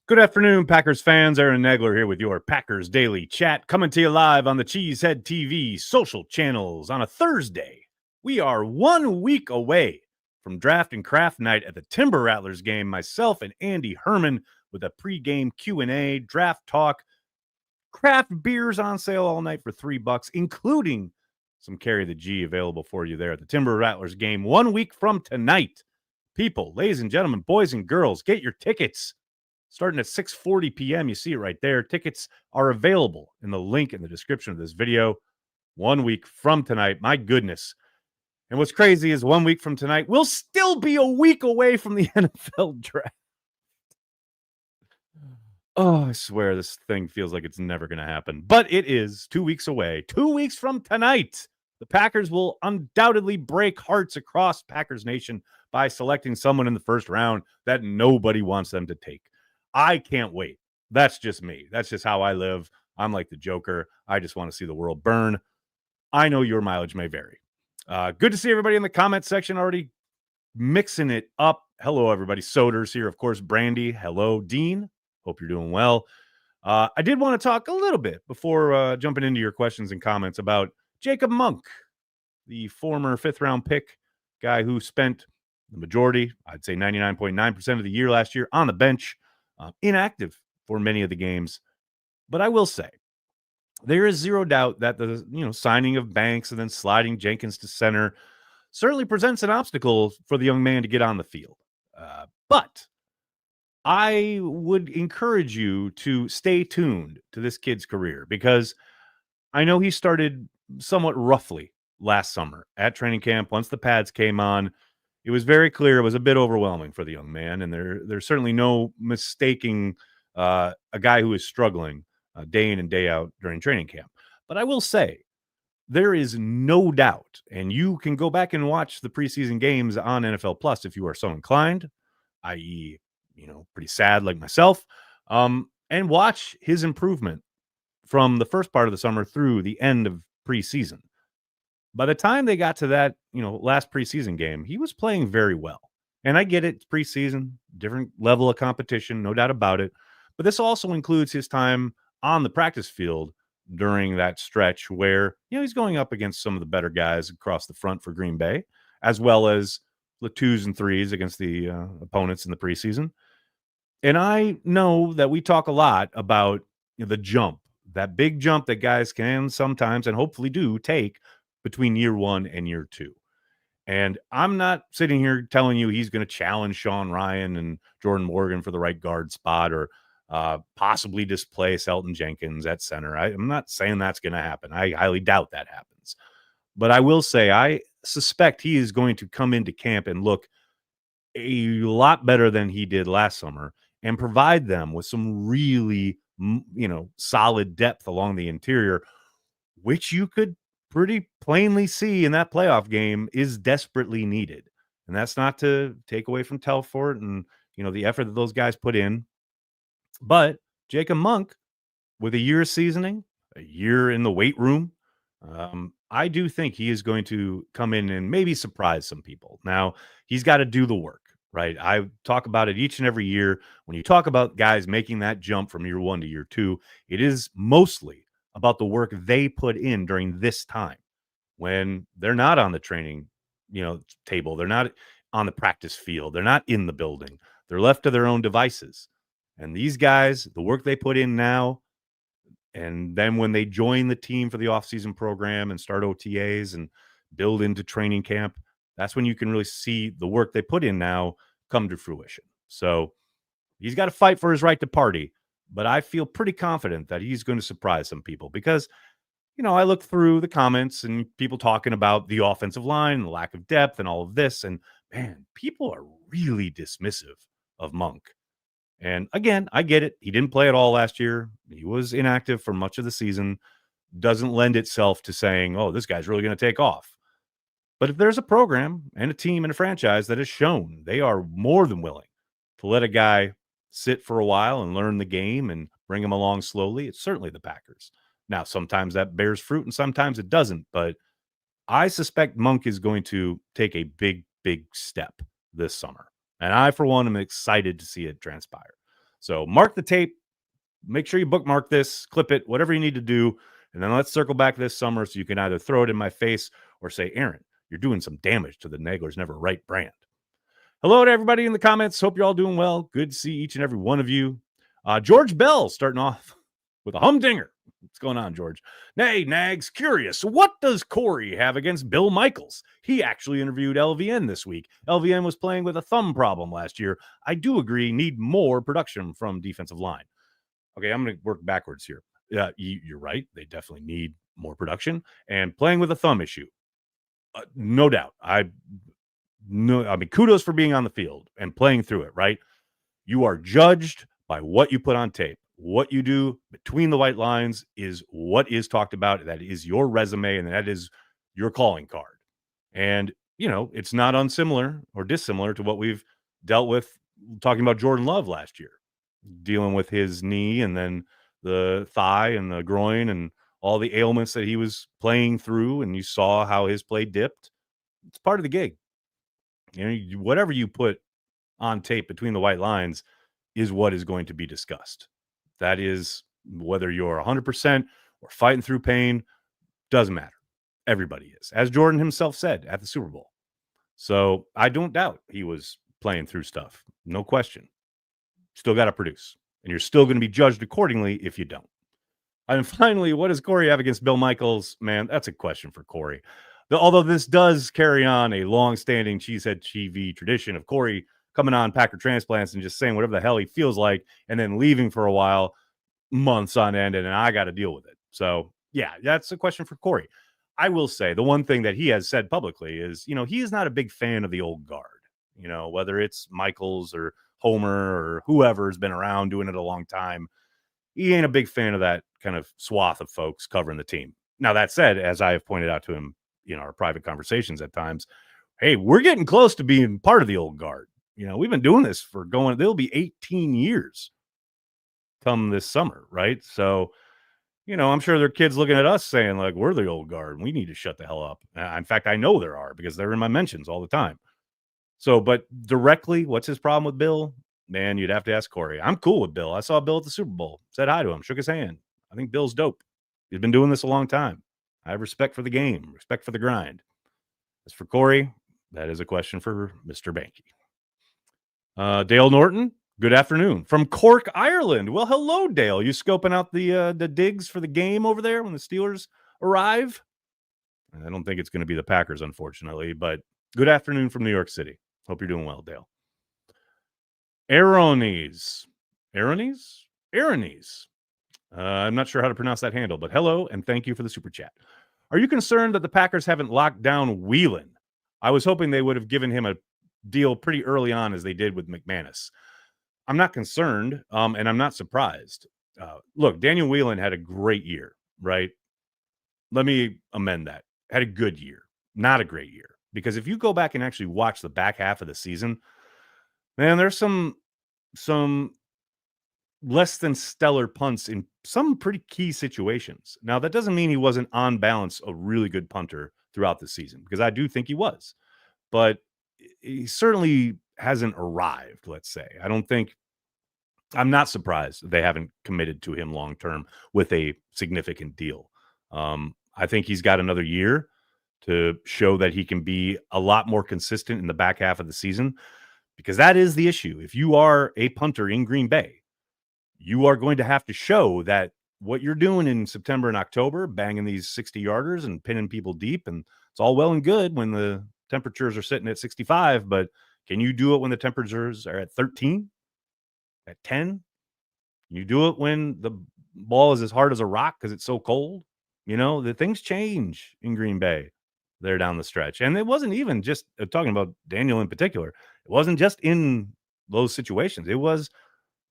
Good afternoon, Packers fans. Aaron Nagler here with your Packers Daily Chat, coming to you live on the CHTV social channels on a Thursday. We are 1 week away from Draft and Craft Night at the Timber Rattlers game. Myself and Andy Herman with a pregame Q&A, draft talk, craft beers on sale all night for $3, including some Carry the G available for you there at the Timber Rattlers game 1 week from tonight. People, ladies and gentlemen, boys and girls, get your tickets. Starting at 6:40 p.m., you see it right there. Tickets are available in the link in the description of this video. 1 week from tonight, my goodness. And what's crazy is 1 week from tonight, we'll still be a week away from the NFL draft. Oh, I swear this thing feels like it's never going to happen. But it is 2 weeks away. 2 weeks from tonight, the Packers will undoubtedly break hearts across Packers Nation by selecting someone in the first round that nobody wants them to take. I can't wait. That's just me. That's just how I live. I'm like the Joker. I just want to see the world burn. I know your mileage may vary. Good to see everybody in the comment section already mixing it up. Hello, everybody. Soder's here. Of course, Brandy. Hello, Dean. Hope you're doing well. I did want to talk a little bit before jumping into your questions and comments about Jacob Monk, the former fifth-round pick, guy who spent the majority, I'd say 99.9% of the year last year on the bench. Inactive for many of the games. But I will say, there is zero doubt that the signing of Banks and then sliding Jenkins to center certainly presents an obstacle for the young man to get on the field. But I would encourage you to stay tuned to this kid's career, because I know he started somewhat roughly last summer at training camp. Once the pads came on, it was very clear it was a bit overwhelming for the young man, and there's certainly no mistaking a guy who is struggling day in and day out during training camp. But I will say, there is no doubt, and you can go back and watch the preseason games on NFL Plus if you are so inclined, i.e., pretty sad like myself, and watch his improvement from the first part of the summer through the end of preseason. By the time they got to that, last preseason game, he was playing very well. And I get it, it's preseason, different level of competition, no doubt about it. But this also includes his time on the practice field during that stretch where, he's going up against some of the better guys across the front for Green Bay, as well as the 2s and 3s against the opponents in the preseason. And I know that we talk a lot about the jump, that big jump that guys can sometimes and hopefully do take between year 1 and year 2. And I'm not sitting here telling you he's going to challenge Sean Ryan and Jordan Morgan for the right guard spot, or possibly displace Elton Jenkins at center. I'm not saying that's going to happen. I highly doubt that happens. But I will say I suspect he is going to come into camp and look a lot better than he did last summer and provide them with some really, solid depth along the interior, which you could pretty plainly see in that playoff game is desperately needed. And that's not to take away from Telfort and, the effort that those guys put in. But Jacob Monk, with a year of seasoning, a year in the weight room, I do think he is going to come in and maybe surprise some people. Now, he's got to do the work, right? I talk about it each and every year. When you talk about guys making that jump from year 1 to year 2, it is mostly about the work they put in during this time when they're not on the training, table. They're not on the practice field. They're not in the building. They're left to their own devices. And these guys, the work they put in now, and then when they join the team for the offseason program and start OTAs and build into training camp, that's when you can really see the work they put in now come to fruition. So he's got to fight for his right to party. But I feel pretty confident that he's going to surprise some people because, I look through the comments and people talking about the offensive line, the lack of depth and all of this. And man, people are really dismissive of Monk. And again, I get it. He didn't play at all last year. He was inactive for much of the season. Doesn't lend itself to saying, oh, this guy's really going to take off. But if there's a program and a team and a franchise that has shown they are more than willing to let a guy sit for a while and learn the game and bring him along slowly, it's certainly the Packers. Now, sometimes that bears fruit and sometimes it doesn't, but I suspect Monk is going to take a big, big step this summer. And I, for one, am excited to see it transpire. So mark the tape. Make sure you bookmark this, clip it, whatever you need to do. And then let's circle back this summer so you can either throw it in my face or say, Aaron, you're doing some damage to the Nagler's Never Right brand. Hello to everybody in the comments. Hope you're all doing well. Good to see each and every one of you. George Bell starting off with a humdinger. What's going on, George? Nay, Nags, curious. What does Corey have against Bill Michaels? He actually interviewed LVN this week. LVN was playing with a thumb problem last year. I do agree, need more production from defensive line. Okay, I'm going to work backwards here. You're right. They definitely need more production and playing with a thumb issue. No doubt. Kudos for being on the field and playing through it, right? You are judged by what you put on tape. What you do between the white lines is what is talked about. That is your resume, and that is your calling card. And, it's not unsimilar or dissimilar to what we've dealt with talking about Jordan Love last year, dealing with his knee and then the thigh and the groin and all the ailments that he was playing through. And you saw how his play dipped. It's part of the gig. Whatever you put on tape between the white lines is what is going to be discussed. That is whether you're 100% or fighting through pain, doesn't matter. Everybody is, as Jordan himself said at the Super Bowl. So I don't doubt he was playing through stuff. No question. Still got to produce. And you're still going to be judged accordingly if you don't. And finally, what does Corey have against Bill Michaels? Man, that's a question for Corey. Although this does carry on a long-standing Cheesehead TV tradition of Corey coming on Packer Transplants and just saying whatever the hell he feels like and then leaving for a while, months on end, and I got to deal with it. So, yeah, that's a question for Corey. I will say the one thing that he has said publicly is, he is not a big fan of the old guard, whether it's Michaels or Homer or whoever has been around doing it a long time. He ain't a big fan of that kind of swath of folks covering the team. Now, that said, as I have pointed out to him in our private conversations at times, hey, we're getting close to being part of the old guard. We've been doing this there'll be 18 years come this summer, right? So, I'm sure there are kids looking at us saying, like, we're the old guard and we need to shut the hell up. In fact, I know there are because they're in my mentions all the time. So, but directly, what's his problem with Bill? Man, you'd have to ask Corey. I'm cool with Bill. I saw Bill at the Super Bowl, said hi to him, shook his hand. I think Bill's dope. He's been doing this a long time. I have respect for the game, respect for the grind. As for Corey, that is a question for Mr. Banky. Dale Norton, good afternoon. From Cork, Ireland. Well, hello, Dale. You scoping out the digs for the game over there when the Steelers arrive? I don't think it's going to be the Packers, unfortunately, but good afternoon from New York City. Hope you're doing well, Dale. Arones. I'm not sure how to pronounce that handle, but hello, and thank you for the super chat. Are you concerned that the Packers haven't locked down Whelan? I was hoping they would have given him a deal pretty early on as they did with McManus. I'm not concerned, and I'm not surprised. Look, Daniel Whelan had a great year, right? Let me amend that. Had a good year, not a great year. Because if you go back and actually watch the back half of the season, man, there's some less than stellar punts in some pretty key situations. Now, that doesn't mean he wasn't on balance a really good punter throughout the season, because I do think he was. But he certainly hasn't arrived, let's say. I'm not surprised they haven't committed to him long-term with a significant deal. I think he's got another year to show that he can be a lot more consistent in the back half of the season, because that is the issue. If you are a punter in Green Bay, you are going to have to show that what you're doing in September and October, banging these 60-yarders and pinning people deep, and it's all well and good when the temperatures are sitting at 65, but can you do it when the temperatures are at 13, at 10? Can you do it when the ball is as hard as a rock because it's so cold? The things change in Green Bay there down the stretch. And it wasn't even just talking about Daniel in particular. It wasn't just in those situations. It was,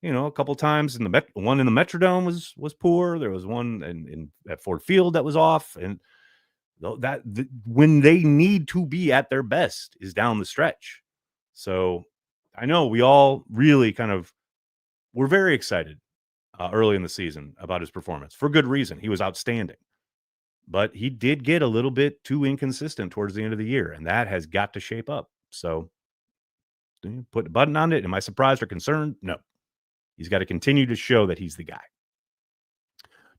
a couple times in the one in the Metrodome was poor. There was one in at Ford Field that was off. And when they need to be at their best is down the stretch. So I know we all really we're very excited early in the season about his performance for good reason. He was outstanding. But he did get a little bit too inconsistent towards the end of the year, and that has got to shape up. So, put a button on it. Am I surprised or concerned? No. He's got to continue to show that he's the guy.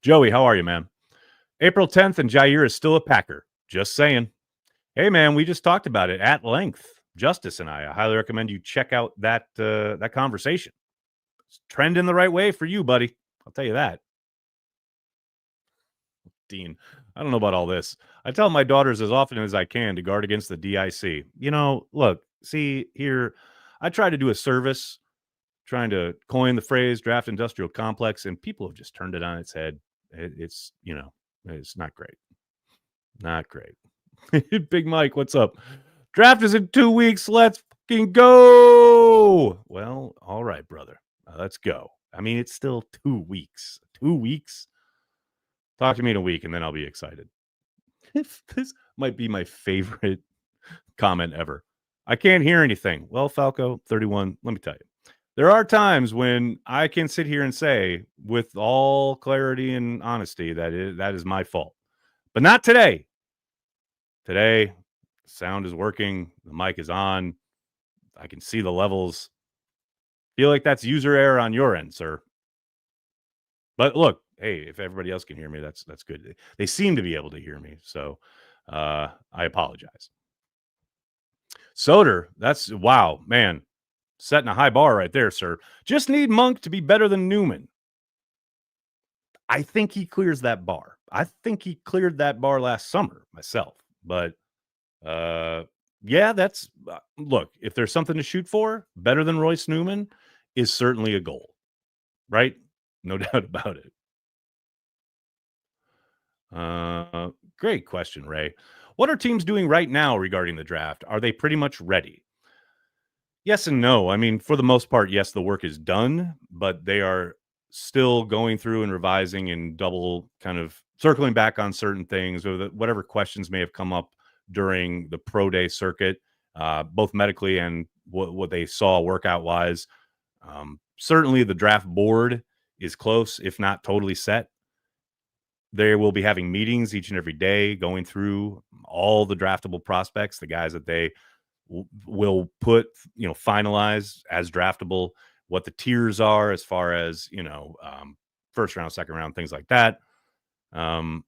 Joey, how are you, man? April 10th, and Jaire is still a Packer. Just saying. Hey, man, we just talked about it at length. Justice and I highly recommend you check out that conversation. It's trending the right way for you, buddy. I'll tell you that. Dean, I don't know about all this. I tell my daughters as often as I can to guard against the DIC. Look, see here, I try to do a service trying to coin the phrase draft industrial complex, and people have just turned it on its head. It's not great. Not great. Big Mike, what's up? Draft is in 2 weeks. Let's fucking go. Well, all right, brother. Let's go. I mean, it's still 2 weeks. 2 weeks? Talk to me in a week, and then I'll be excited. This might be my favorite comment ever. I can't hear anything. Well, Falco 31, let me tell you. There are times when I can sit here and say, with all clarity and honesty, that is my fault. But not today. Today, sound is working. The mic is on. I can see the levels. Feel like that's user error on your end, sir. But look, hey, if everybody else can hear me, that's good. They seem to be able to hear me, so I apologize. Soder, that's wow, man. Setting a high bar right there, sir. Just need Monk to be better than Newman. I think he clears that bar. I think he cleared that bar last summer myself. But yeah, that's look, if there's something to shoot for, better than Royce Newman is certainly a goal, right? No doubt about it. Great question, Ray. What are teams doing right now regarding the draft? Are they pretty much ready? Yes and no. I mean, for the most part, yes, the work is done, but they are still going through and revising and double kind of circling back on certain things or whatever questions may have come up during the pro day circuit, both medically and what they saw workout wise. Certainly the draft board is close, if not totally set. They will be having meetings each and every day, going through all the draftable prospects, the guys that they will put, finalize as draftable, what the tiers are as far as, first round, second round, things like that. But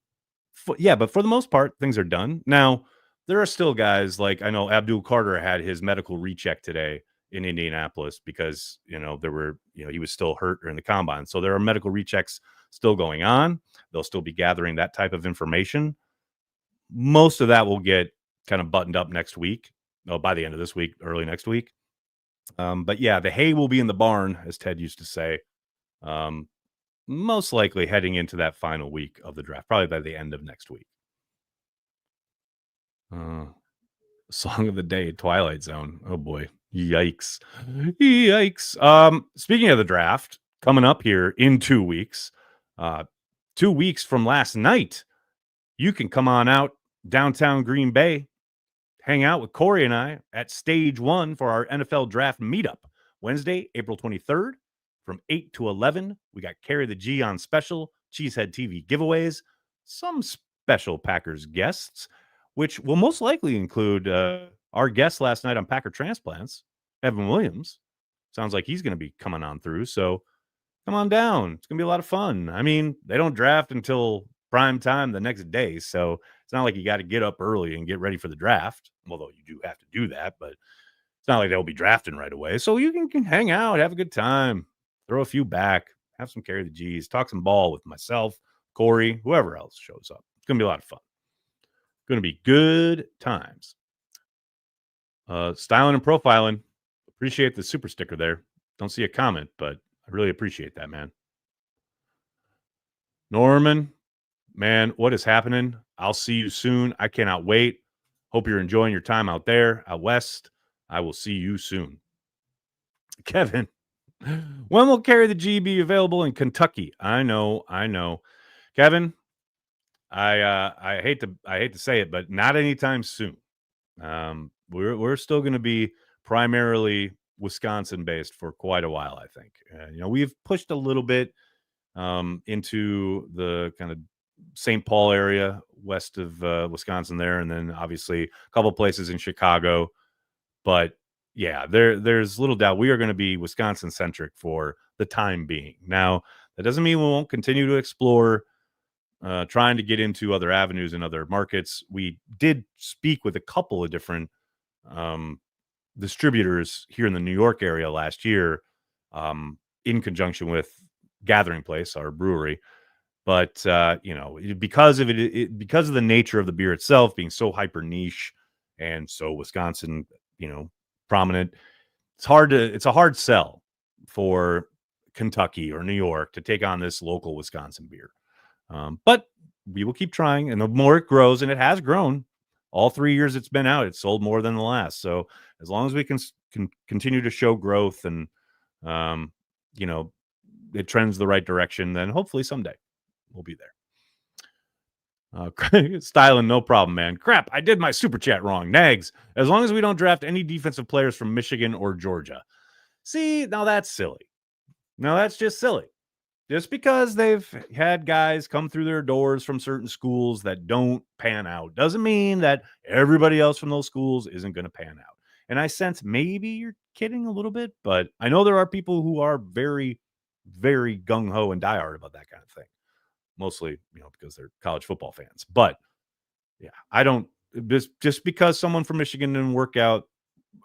for the most part, things are done. Now, there are still guys like, I know Abdul Carter had his medical recheck today in Indianapolis because, he was still hurt during the combine. So there are medical rechecks still going on. They'll still be gathering that type of information. Most of that will get kind of buttoned up next week. By the end of this week, early next week. But yeah, the hay will be in the barn, as Ted used to say. Most likely heading into that final week of the draft, probably by the end of next week. Song of the day, Twilight Zone. Oh boy. Yikes. Yikes. Speaking of the draft, coming up here in 2 weeks, 2 weeks from last night, you can come on out downtown Green Bay, hang out with Corey and I at stage 1 for our NFL draft meetup. Wednesday, April 23rd from 8 to 11. We got Carry the G on special, Cheesehead TV giveaways, some special Packers guests, which will most likely include our guest last night on Packer Transplants, Evan Williams. Sounds like he's going to be coming on through. So come on down. It's going to be a lot of fun. I mean, they don't draft until prime time the next day. So it's not like you got to get up early and get ready for the draft, although you do have to do that, but it's not like they'll be drafting right away. So you can hang out, have a good time, throw a few back, have some Carry the G's, talk some ball with myself, Corey, whoever else shows up. It's going to be a lot of fun. Going to be good times. Styling and profiling. Appreciate the super sticker there. Don't see a comment, but I really appreciate that, man. Norman, man, what is happening? I'll see you soon. I cannot wait. Hope you're enjoying your time out there, out west. I will see you soon. Kevin, when will Carry the G be available in Kentucky? I know. Kevin, I hate to say it, but not anytime soon. We're still going to be primarily Wisconsin based for quite a while, I think. We've pushed a little bit into the kind of St. Paul area west of Wisconsin there, and then obviously a couple places in Chicago. But yeah, there's little doubt we are going to be Wisconsin centric for the time being. Now, that doesn't mean we won't continue to explore trying to get into other avenues and other markets. We did speak with a couple of different um, distributors here in the New York area last year, in conjunction with Gathering Place, our brewery. But because of because of the nature of the beer itself being so hyper niche and so Wisconsin, prominent, it's a hard sell for Kentucky or New York to take on this local Wisconsin beer. But we will keep trying, and the more it grows, and it has grown, all 3 years it's been out, it's sold more than the last. So as long as we can continue to show growth and um, you know it trends the right direction, then hopefully someday we'll be there. Styling, no problem, man. Crap, I did my super chat wrong. Nags, as long as we don't draft any defensive players from Michigan or Georgia. See, now that's silly. Now that's just silly. Just because they've had guys come through their doors from certain schools that don't pan out doesn't mean that everybody else from those schools isn't going to pan out. And I sense maybe you're kidding a little bit, but I know there are people who are very, very gung-ho and diehard about that kind of thing. Mostly, because they're college football fans. But yeah, I don't just because someone from Michigan didn't work out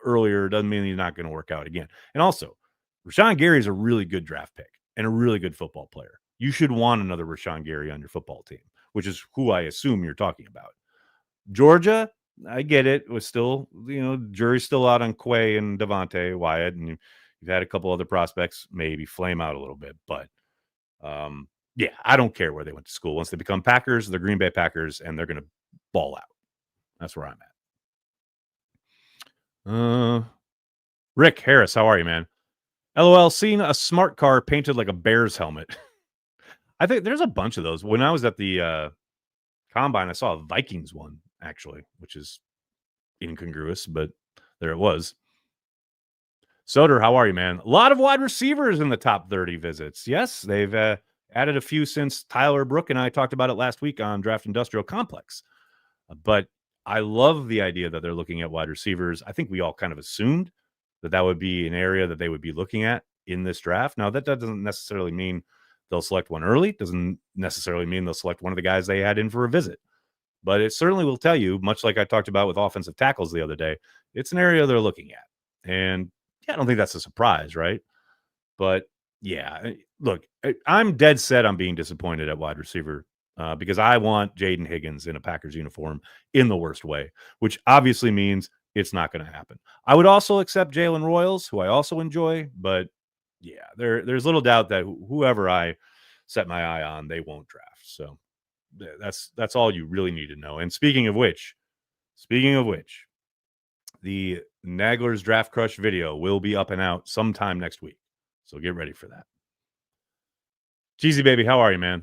earlier doesn't mean he's not going to work out again. And also, Rashawn Gary is a really good draft pick and a really good football player. You should want another Rashawn Gary on your football team, which is who I assume you're talking about. Georgia, I get it. It was still, jury's still out on Quay and Devontae Wyatt, and you've had a couple other prospects maybe flame out a little bit, but yeah, I don't care where they went to school. Once they become Packers, they're Green Bay Packers, and they're going to ball out. That's where I'm at. Rick Harris, how are you, man? LOL, seen a smart car painted like a Bears helmet. I think there's a bunch of those. When I was at the Combine, I saw a Vikings one, actually, which is incongruous, but there it was. Soder, how are you, man? A lot of wide receivers in the top 30 visits. Yes, they've added a few since Tyler Brook and I talked about it last week on Draft Industrial Complex. But I love the idea that they're looking at wide receivers. I think we all kind of assumed that would be an area that they would be looking at in this draft. Now, that doesn't necessarily mean they'll select one early. Doesn't necessarily mean they'll select one of the guys they had in for a visit. But it certainly will tell you, much like I talked about with offensive tackles the other day, it's an area they're looking at. And yeah, I don't think that's a surprise, right? But yeah, look, I'm dead set on being disappointed at wide receiver because I want Jaden Higgins in a Packers uniform in the worst way, which obviously means it's not going to happen. I would also accept Jalen Royals, who I also enjoy, but yeah, there's little doubt that whoever I set my eye on, they won't draft. So that's all you really need to know. And speaking of which, the Nagler's Draft Crush video will be up and out sometime next week. So get ready for that. Cheesy baby, how are you, man?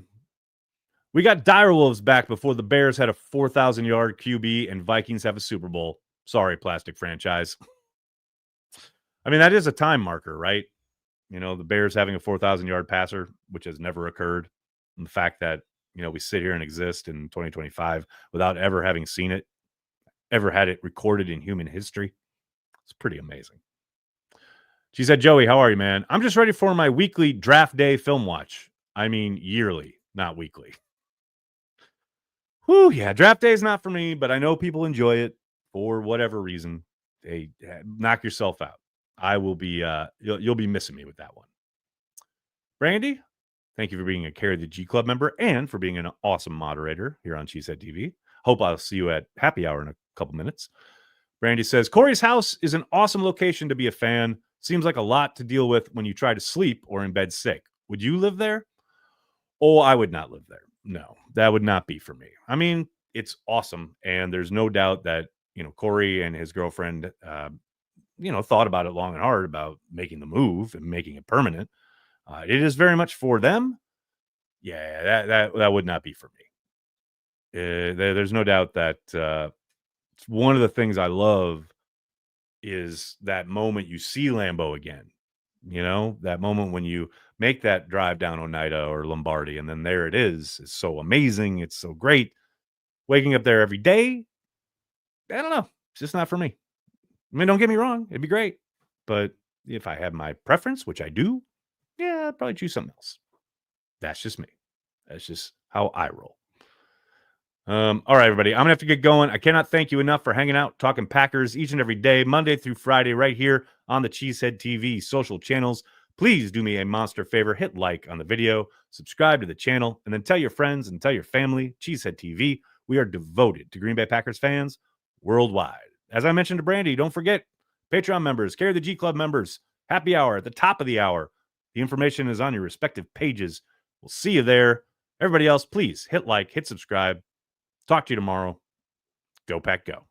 We got Direwolves back before the Bears had a 4,000-yard QB and Vikings have a Super Bowl. Sorry, plastic franchise. I mean, that is a time marker, right? The Bears having a 4,000-yard passer, which has never occurred. And the fact that, we sit here and exist in 2025 without ever having seen it, ever had it recorded in human history. It's pretty amazing. She said, Joey, how are you, man? I'm just ready for my weekly draft day film watch. I mean, yearly, not weekly. Whew, yeah, draft day is not for me, but I know people enjoy it for whatever reason. Hey, knock yourself out. I will be, you'll be missing me with that one. Brandy, thank you for being a Carry the G Club member and for being an awesome moderator here on CHTV. Hope I'll see you at happy hour in a couple minutes. Brandy says, Corey's house is an awesome location to be a fan. Seems like a lot to deal with when you try to sleep or in bed sick. Would you live there? Oh, I would not live there. No, that would not be for me. I mean, it's awesome. And there's no doubt that, Corey and his girlfriend, thought about it long and hard about making the move and making it permanent. It is very much for them. Yeah, that would not be for me. There's no doubt that one of the things I love is that moment you see Lambeau again. That moment when you make that drive down Oneida or Lombardi, and then there it is. It's so amazing. It's so great. Waking up there every day, I don't know. It's just not for me. I mean, don't get me wrong. It'd be great. But if I have my preference, which I do, yeah, I'd probably choose something else. That's just me. That's just how I roll. All right, everybody. I'm going to have to get going. I cannot thank you enough for hanging out, talking Packers each and every day, Monday through Friday, right here on the Cheesehead TV social channels. Please do me a monster favor. Hit like on the video, subscribe to the channel, and then tell your friends and tell your family. Cheesehead TV. We are devoted to Green Bay Packers fans worldwide. As I mentioned to Brandy, don't forget Patreon members, Carry the G Club members, happy hour at the top of the hour. The information is on your respective pages. We'll see you there. Everybody else, please hit like, hit subscribe. Talk to you tomorrow. Go Pack Go.